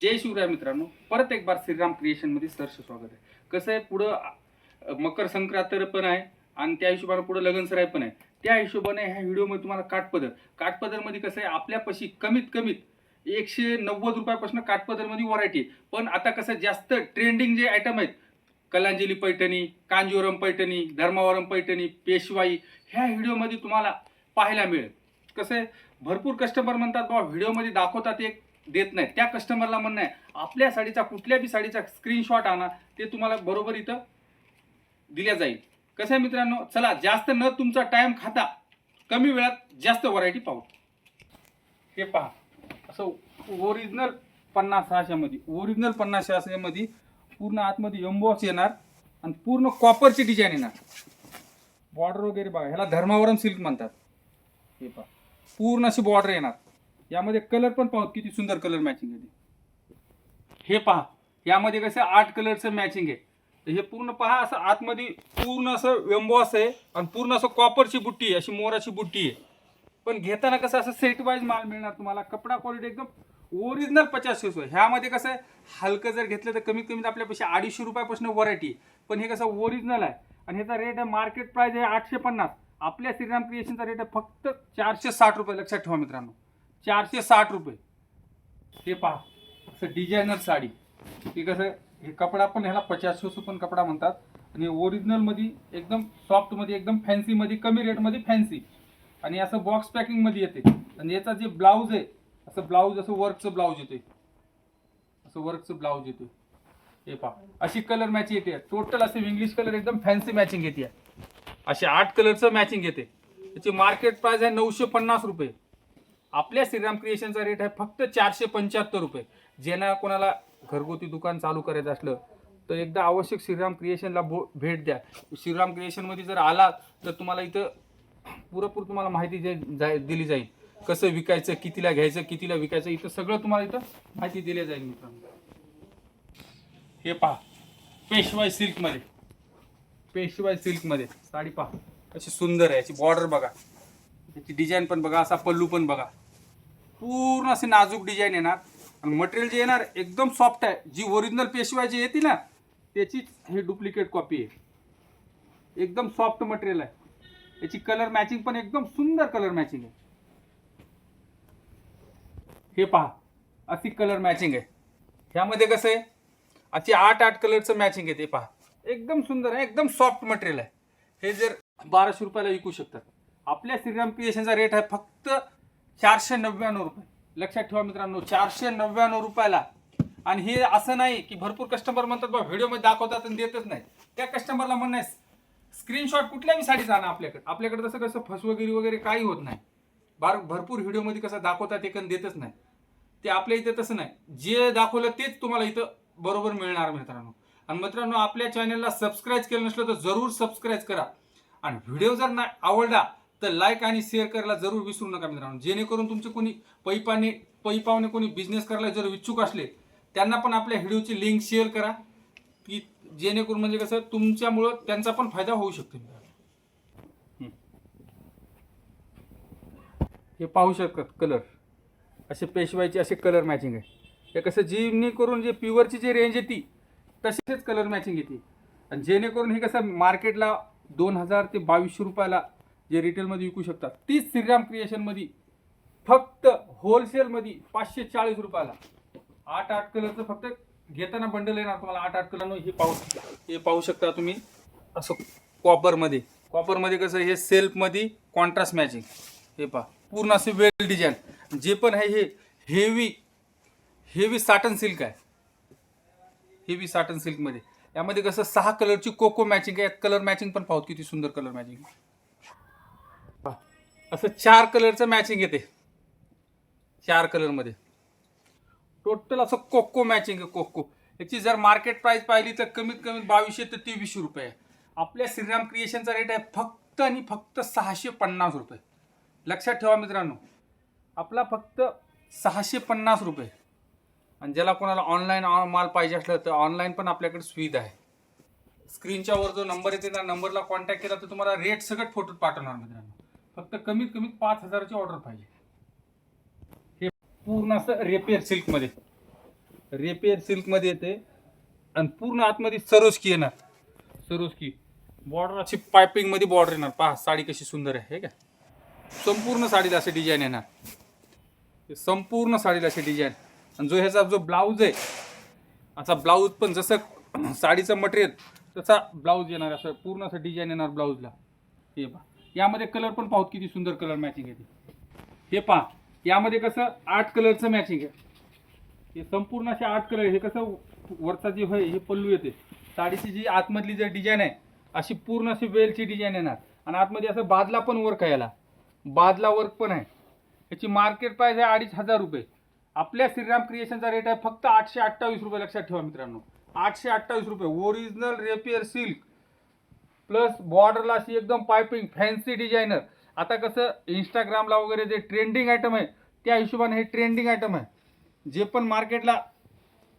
जय शिवराय मित्रांनो, परत एक बार श्रीराम क्रिएशन मध्ये सहर्ष स्वागत आहे. कसं आहे, पुढं मकर संक्रांत पण आहे आणि त्या हिशोबाने पुढे लगनसराय पण आहे. त्या हिशोबाने ह्या व्हिडिओमध्ये तुम्हाला काठपदर मध्ये कसं आहे, आपल्यापाशी कमीत कमीत 190 रुपयापासून काठपदरमध्ये व्हरायटी. पण आता कसं जास्त ट्रेंडिंग जे आयटम आहेत, कलांजली पैठणी, कांजीवरम पैठणी, धर्मावरम पैठणी, पेशवाई, ह्या व्हिडिओमध्ये तुम्हाला पाहायला मिळेल. कसं आहे, भरपूर कस्टमर म्हणतात बाबा व्हिडिओमध्ये दाखवतात एक देत नाही. त्या कस्टमरला म्हणणं आहे, आपल्या साडीचा कुठल्या बी साडीचा स्क्रीनशॉट आणा, ते तुम्हाला बरोबर इथं दिल्या जाईल. कसं आहे मित्रांनो, चला जास्त न तुमचा टाइम खाता कमी वेळात जास्त व्हरायटी पाहू. हे पहा, असं ओरिजिनल 50-600 मध्ये, ओरिजिनल 50-600 मध्ये पूर्ण आतमध्ये एम्बॉस येणार आणि पूर्ण कॉपरची डिझाईन येणार. बॉर्डर वगैरे बघा, ह्याला धर्मावरम सिल्क म्हणतात. हे पहा, पूर्ण अशी बॉर्डर येणार. यामध्ये कलर पण पाहू किती सुंदर कलर मॅचिंग आहे. हे पहा, यामध्ये कसं 8 कलरचं मॅचिंग आहे. हे पूर्ण पहा, असं आतमध्ये पूर्ण असं एम्बॉस आहे आणि पूर्ण असं कॉपरची बुट्टी आहे, अशी मोराची बुट्टी आहे. पण घेताना कसं असं सेट वाईज माल मिळणार तुम्हाला. कपडा क्वालिटी एकदम ओरिजिनल 50-600. ह्यामध्ये कसं आहे, हलकं जर घेतलं तर कमीत कमीत आपल्यापाशी 250 रुपयापासून व्हरायटी. पण हे कसं ओरिजिनल आहे आणि ह्याचा रेट आहे, मार्केट प्राइस आहे 850. आपल्या श्रीराम क्रिएशनचा रेट आहे फक्त 460 रुपये. लक्षात ठेवा मित्रांनो, 460 रुपये. हे पहा, असं डिझायनर साडी. ते कसं, हे कपडा पण ह्याला 50-600 पण कपडा म्हणतात आणि ओरिजिनल मध्ये एकदम सॉफ्ट मध्ये, एकदम फॅन्सी मध्ये, कमी रेट मध्ये फॅन्सी. आणि असं बॉक्स पॅकिंग मध्ये येते. आणि याचा जे ब्लाऊज आहे, असं ब्लाऊज, असं वर्कचं ब्लाऊज येते, असं वर्कचं ब्लाऊज येते. हे पहा, अशी कलर मॅचिंग येते. टोटल असे इंग्लिश कलर एकदम फॅन्सी मॅचिंग येते. असे 8 कलरचं मॅचिंग येते. त्याची मार्केट प्राइस आहे 950 रुपये. आपल्या श्रीराम क्रिएशनचा रेट आहे फक्त 475 रुपये. ज्यांना कोणाला घरगुती दुकान चालू करायचं असलं तर एकदा आवश्यक श्रीराम क्रिएशनला भेट द्या. श्रीराम क्रिएशनमध्ये जर आला तर तुम्हाला इथं पुरेपूर तुम्हाला माहिती दिली जाईल. कसं विकायचं, कितीला घ्यायचं, कितीला विकायचं, इथं सगळं तुम्हाला इथं माहिती दिली जाईल मित्रांनो. हे पहा, पेशवाई सिल्कमध्ये, पेशवाई सिल्कमध्ये साडी पहा कशी सुंदर आहे. याची बॉर्डर बघा, याची डिझाईन पण बघा, असा पल्लू पण बघा. पूर्ण असे नाजूक डिझाईन येणार आणि मटेरियल जे येणार एकदम सॉफ्ट आहे. जी ओरिजिनल पेशवाई जी येते ना, त्याचीच हे डुप्लिकेट कॉपी आहे. एकदम सॉफ्ट मटेरियल आहे. याची कलर मॅचिंग पण एकदम सुंदर कलर मॅचिंग आहे. हे पहा, अशी कलर मॅचिंग आहे. ह्यामध्ये कसं आहे, अशी 8 कलरचं मॅचिंग आहे. ते पहा, एकदम सुंदर आहे, एकदम सॉफ्ट मटेरियल आहे. हे जर 1200 रुपयाला विकू शकतात. आपल्या श्रीराम क्रिएशनचा रेट आहे फक्त 499 रुपये. लक्षात ठेवा मित्रांनो, 499 रुपयाला. आणि हे असं नाही की भरपूर कस्टमर म्हणतात बा व्हिडिओमध्ये दाखवतात आणि देतच नाही. त्या कस्टमरला म्हणणं आहे, स्क्रीनशॉट कुठल्याही साडीचा आणा आपल्याकडे तसं कसं फसवगिरी वगैरे काही होत नाही. भरपूर व्हिडिओमध्ये कसं दाखवतात एक देतच नाही. ते आपल्या इथे तसं नाही. जे दाखवलं तेच तुम्हाला इथं बरोबर मिळणार मित्रांनो. आणि मित्रांनो, आपल्या चॅनलला सबस्क्राईब केलं नसलं तर जरूर सबस्क्राईब करा. आणि व्हिडिओ जर नाही आवडला तर लाईक आणि शेअर करायला जरूर विसरू नका मित्रांनो. जेणेकरून तुमचे कोणी पैपावने कोणी बिझनेस करायला जर इच्छुक असले त्यांना पण आपल्या व्हिडिओची लिंक शेअर करा, की जेणेकरून म्हणजे कसं तुमच्यामुळं त्यांचा पण फायदा होऊ शकतो. हे पाहू शकतात कलर, असे पेशवाईचे असे कलर मॅचिंग आहे. हे कसं जेणेकरून जे प्युअरची जी रेंज येते तसेच कलर मॅचिंग येते. आणि जेणेकरून हे कसं मार्केटला 2000 ते 2200 रुपयाला जे रिटेलमध्ये विकू शकतात, तीच श्रीराम क्रिएशनमध्ये फक्त होलसेलमध्ये 540 रुपयाला. 8 कलरचं फक्त घेताना बंडल येणार तुम्हाला 8 कलर. हे पाहू शकता तुम्ही, असं कॉपरमध्ये कसं हे सेल्फमध्ये कॉन्ट्रास्ट मॅचिंग. हे पहा, पूर्ण असे वेल डिझाईन. जे पण आहे हे हेवी साटन सिल्क आहे. हेवी साटन सिल्कमध्ये यामध्ये कसं 6 कलरची कोको मॅचिंग आहे. कलर मॅचिंग पण पाहू किती सुंदर कलर मॅचिंग. असं 4 कलरचं मॅचिंग येते. 4 कलरमध्ये टोटल असं कोको मॅचिंग आहे. कोको याची जर मार्केट प्राइस पाहिली तर कमीत कमी 2200 ते 2300 रुपये आहे. आपल्या श्रीराम क्रिएशनचा रेट आहे फक्त आणि फक्त 650 रुपये. लक्षात ठेवा मित्रांनो, आपला फक्त 650 रुपये. आणि ज्याला कोणाला ऑनलाईन माल पाहिजे असलं तर ऑनलाईन पण आपल्याकडे सुविधा आहे. स्क्रीनच्या वर जो नंबर येते त्या नंबरला कॉन्टॅक्ट केला तर तुम्हाला रेट सगळं फोटो पाठवणार मित्रांनो. फक्त कमीत कमी 5000ची ऑर्डर पाहिजे. हे पूर्ण असं रेपियर सिल्कमध्ये, रेपियर सिल्कमध्ये येते आणि पूर्ण आतमध्ये सरोस्की येणार. सरोस्की बॉर्डर अशी पायपिंगमध्ये बॉर्डर येणार. पहा साडी कशी सुंदर आहे हे का. संपूर्ण साडीला असे डिझाईन येणार. संपूर्ण साडीला असे डिझाईन. आणि जो ह्याचा जो ब्लाऊज आहे असा ब्लाऊज पण जसं साडीचं मटेरियल तसा ब्लाऊज येणार. असं पूर्ण असं डिझाईन येणार ब्लाऊजला. हे पहा यामध्ये कलर पण पाहू किती सुंदर कलर मॅचिंग आहे. हे पहा यामध्ये कसं 8 कलरचं मॅचिंग आहे. हे संपूर्ण असे 8 कलर. हे कसं वरचा जे आहे हे पल्लू येते. साडीची जी आतमधली जी डिझाईन आहे अशी पूर्ण अशी वेलची डिझाईन येणार. आणि आतमध्ये असं बादला पण वर्क आहे. याला बादला वर्क पण आहे. याची मार्केट प्राइस आहे 2,500 रुपये. आपल्या श्रीराम क्रिएशनचा रेट आहे फक्त 828 रुपये. लक्षात ठेवा मित्रांनो 828 रुपये. ओरिजिनल रेपियर सिल्क प्लस बॉर्डरला अशी एकदम पायपिंग फॅन्सी डिझायनर. आता कसं इंस्टाग्रामला वगैरे जे ट्रेंडिंग आयटम आहे त्या हिशोबाने हे ट्रेंडिंग आयटम आहे. जे पण मार्केटला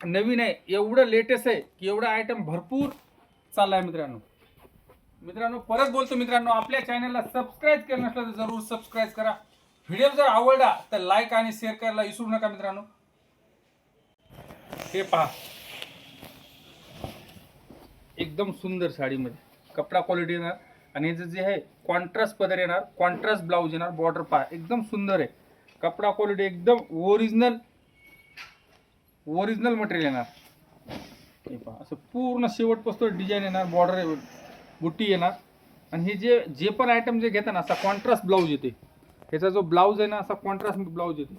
नवीन आहे एवढं लेटेस्ट आहे की एवढं आयटम भरपूर चालला आहे मित्रांनो. मित्रांनो परत बोलतो मित्रांनो आपल्या चॅनलला सबस्क्राईब केलं नसलं तर जरूर सबस्क्राईब करा. व्हिडिओ जर आवडला तर लाईक आणि शेअर करायला विसरू नका मित्रांनो. हे पहा एकदम सुंदर साडीमध्ये कपडा क्वालिटी येणार. आणि याचं जे आहे कॉन्ट्रास्ट पदर येणार. कॉन्ट्रास्ट ब्लाऊज येणार. बॉर्डर पहा एकदम सुंदर आहे. कपडा क्वालिटी एकदम ओरिजिनल मटेरियल येणार. हे पहा असं पूर्ण शेवटपासून डिझाईन येणार. बॉर्डर बुट्टी येणार. आणि हे जे पण आयटम जे घेता ना असा कॉन्ट्रास्ट ब्लाऊज येते. ह्याचा जो ब्लाऊज आहे ना असा कॉन्ट्रास्ट ब्लाऊज येते.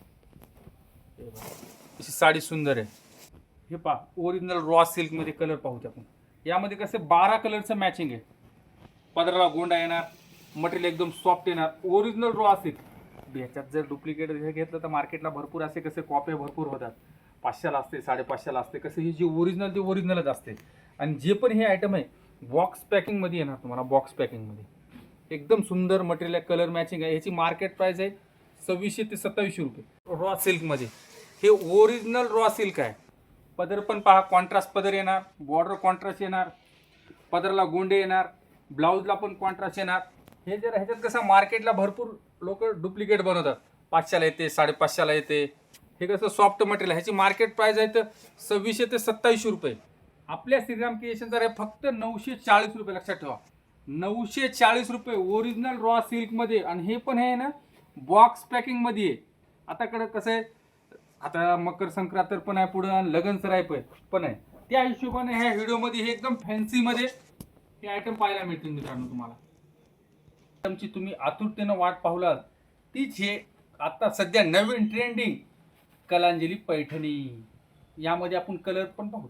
अशी साडी सुंदर आहे. हे पहा ओरिजिनल रॉ सिल्कमध्ये कलर पाहूत आपण. यामध्ये कसं 12 कलरचं मॅचिंग आहे. पदराला गोंडा येणार. मटेरियल एकदम सॉफ्ट येणार. Original raw silk. ह्याच्यात जर डुप्लिकेट हे घेतलं तर मार्केटला भरपूर असे कसे कॉप्या भरपूर होतात. 500ला असते 550ला असते. कसं ही जी ओरिजिनल ते ओरिजिनलच असते. आणि जे पण हे आयटम आहे बॉक्स पॅकिंगमध्ये येणार तुम्हाला. बॉक्स पॅकिंगमध्ये एकदम सुंदर मटेरियल आहे. कलर मॅचिंग आहे. ह्याची मार्केट प्राइस आहे 2600 ते 2700 रुपये. रॉ सिल्कमध्ये हे ओरिजिनल रॉ सिल्क आहे. पदर पण पहा कॉन्ट्रास्ट पदर येणार. बॉर्डर कॉन्ट्रास्ट येणार. पदरला गोंडे येणार. ब्लाऊजला पण कॉन्ट्रास्ट येणार. हे जर ह्याच्यात कसं मार्केटला भरपूर लोक डुप्लिकेट बनवतात. 500ला येते 550ला येते. हे कसं सॉफ्ट मटेरियल. ह्याची मार्केट प्राइस आहे तर 2600 ते 2700 रुपये. आपल्या श्रीराम क्रिएशनचा रेट फक्त 940 रुपये. लक्षात ठेवा 940 रुपये ओरिजिनल रॉ सिल्कमध्ये. आणि हे पण आहे ना बॉक्स पॅकिंगमध्ये आहे. आताकडे कसं आहे आता मकर संक्रांत पण आहे पुढं आणि लगन सराय पण आहे. त्या हिशोबाने ह्या व्हिडिओमध्ये हे एकदम फॅन्सीमध्ये हे आयटम पाहायला मिळतील मित्रांनो तुम्हाला. आयटमची तुम्ही आतुरतेनं वाट पाहुलात तीच हे आता सध्या नवीन ट्रेंडिंग कलांजली पैठणी. यामध्ये आपण कलर पण पाहू.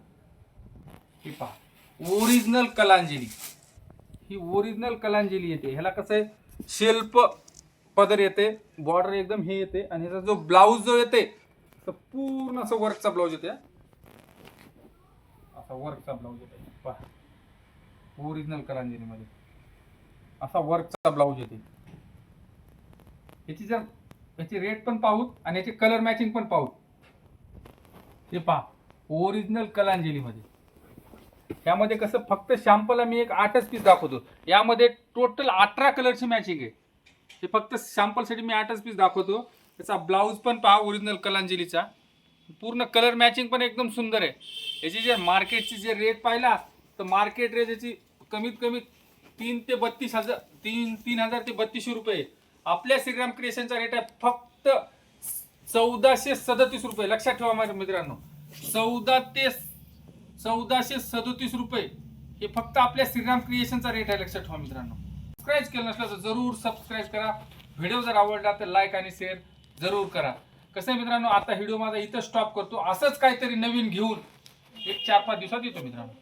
हे पहा ओरिजिनल कलांजली. ही ओरिजिनल कलांजली येते. ह्याला कसं आहे शिल्प पदर येते. बॉर्डर एकदम हे येते. आणि ह्याचा जो ब्लाऊज जो येते तर पूर्ण असं वर्कचा ब्लाऊज येते. असा वर्कचा ब्लाऊज येते. पहा ओरिजिनल कलांजलीमध्ये असा वर्कचा ब्लाऊज येते. याची रेट पण पाहूत आणि याची कलर मॅचिंग पण पाहूत. हे पहा ओरिजिनल कलांजलीमध्ये. यामध्ये कसं फक्त शॅम्पलला मी एक 8च पीस दाखवतो. यामध्ये टोटल 18 कलरची मॅचिंग आहे. हे फक्त शॅम्पलसाठी मी 8च पीस दाखवतो. त्याचा ब्लाऊज पण पहा ओरिजिनल कलांजलीचा. पूर्ण कलर मॅचिंग पण एकदम सुंदर आहे. याची जे मार्केटची जे रेट पाहिला तर मार्केट रेट याची कमीत कमी 3,000 ते 3200 रुपये. आपल्या श्रीराम क्रिएशनचा रेट आहे फक्त 1437 रुपये. लक्षात ठेवा माझ्या मित्रांनो 1437 रुपये हे फक्त आपल्या श्रीराम क्रिएशनचा रेट आहे. लक्षात ठेवा मित्रांनो. सबस्क्राईब केलं नसलं तर जरूर सबस्क्राईब करा. व्हिडिओ जर आवडला तर लाईक आणि शेअर जरूर करा. कसं आहे मित्रांनो आता व्हिडिओ माझा इथं स्टॉप करतो. असंच काहीतरी नवीन घेऊन एक 4-5 दिवसात येतो मित्रांनो.